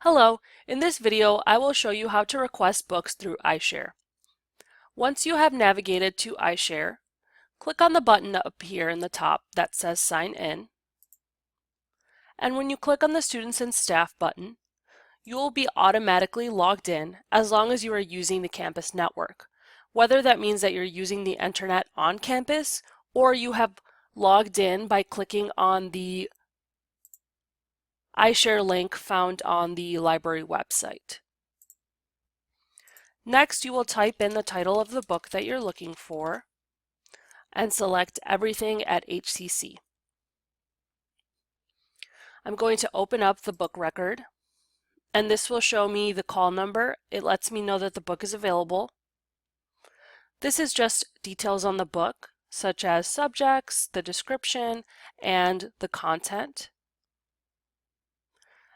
Hello, in this video I will show you how to request books through iShare. Once you have navigated to iShare, click on the button up here in the top that says Sign In, and when you click on the Students and Staff button, you will be automatically logged in as long as you are using the campus network, whether that means that you're using the internet on campus or you have logged in by clicking on the iShare link found on the library website. Next, you will type in the title of the book that you're looking for and select Everything at HCC. I'm going to open up the book record, and this will show me the call number. It lets me know that the book is available. This is just details on the book, such as subjects, the description, and the content.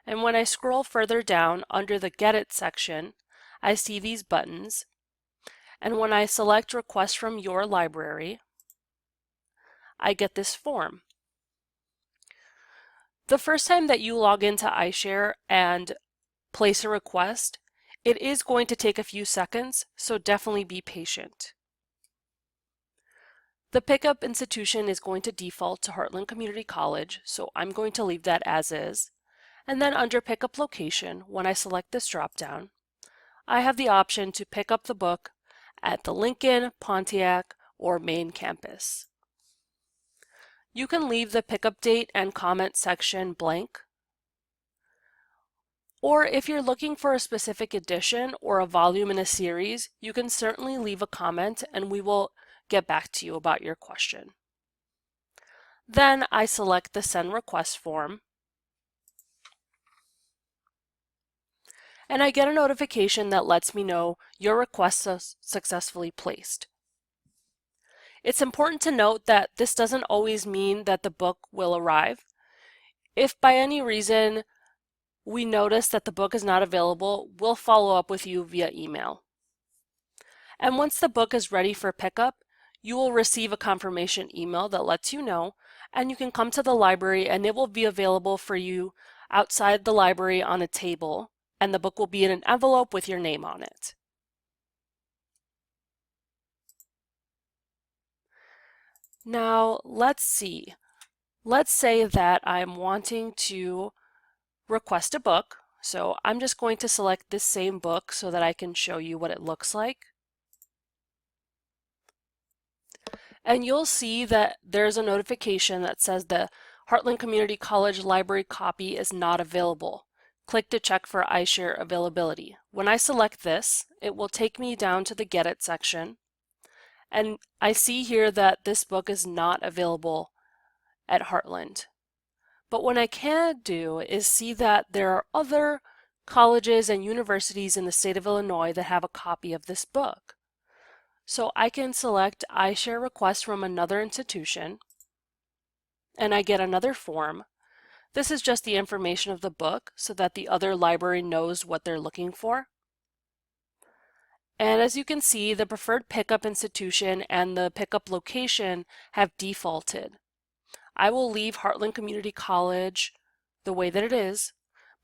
And when I scroll further down under the Get It section, I see these buttons. And when I select Request from Your Library, I get this form. The first time that you log into iShare and place a request, it is going to take a few seconds, so definitely be patient. The pickup institution is going to default to Heartland Community College, so I'm going to leave that as is. And then under Pickup Location, when I select this dropdown, I have the option to pick up the book at the Lincoln, Pontiac, or main campus. You can leave the pickup date and comment section blank. Or if you're looking for a specific edition or a volume in a series, you can certainly leave a comment and we will get back to you about your question. Then I select the Send Request form, and I get a notification that lets me know your request is successfully placed. It's important to note that this doesn't always mean that the book will arrive. If by any reason we notice that the book is not available, we'll follow up with you via email. And once the book is ready for pickup, you will receive a confirmation email that lets you know, and you can come to the library and it will be available for you outside the library on a table, and the book will be in an envelope with your name on it. Now, let's see. Let's say that I'm wanting to request a book. So I'm just going to select this same book so that I can show you what it looks like. And you'll see that there's a notification that says the Heartland Community College library copy is not available. Click to check for iShare availability. When I select this, it will take me down to the Get It section. And I see here that this book is not available at Heartland. But what I can do is see that there are other colleges and universities in the state of Illinois that have a copy of this book. So I can select iShare request from another institution, and I get another form. This is just the information of the book so that the other library knows what they're looking for. And as you can see, the preferred pickup institution and the pickup location have defaulted. I will leave Heartland Community College the way that it is,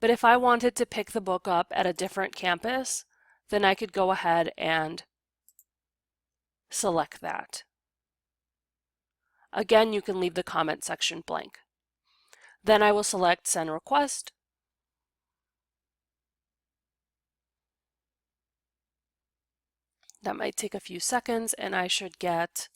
but if I wanted to pick the book up at a different campus, then I could go ahead and select that. Again, you can leave the comment section blank. Then I will select Send Request. That might take a few seconds and I should get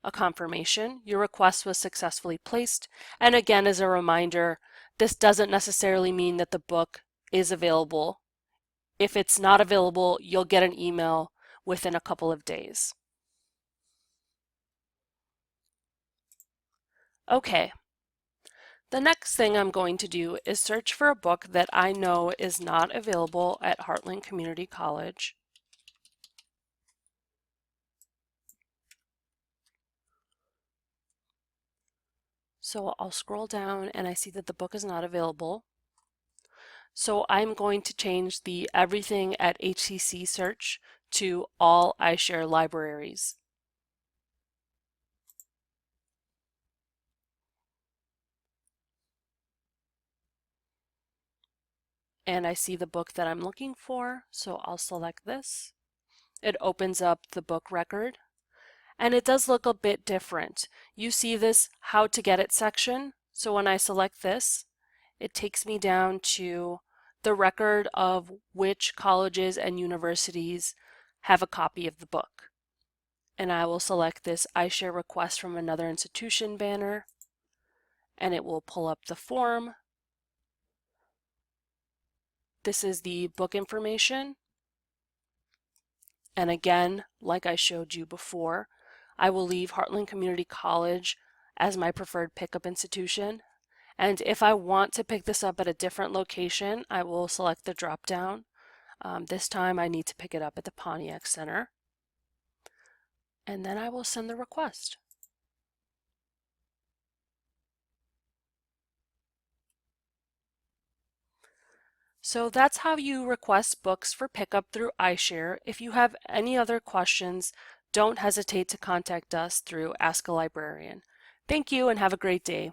a confirmation. Your request was successfully placed. And again, as a reminder, this doesn't necessarily mean that the book is available. If it's not available, you'll get an email within a couple of days. Okay. The next thing I'm going to do is search for a book that I know is not available at Heartland Community College. So I'll scroll down and I see that the book is not available. So I'm going to change the Everything at HCC search to All iShare Libraries. and I see the book that I'm looking for, so I'll select this. It opens up the book record, and it does look a bit different. You see this How to Get It section, so when I select this, it takes me down to the record of which colleges and universities have a copy of the book. And I will select this iShare request from another institution banner, and it will pull up the form. This is the book information. And again, like I showed you before, I will leave Heartland Community College as my preferred pickup institution. And if I want to pick this up at a different location, I will select the drop down. This time I need to pick it up at the Pontiac Center. And then I will send the request. So that's how you request books for pickup through iShare. If you have any other questions, don't hesitate to contact us through Ask a Librarian. Thank you and have a great day.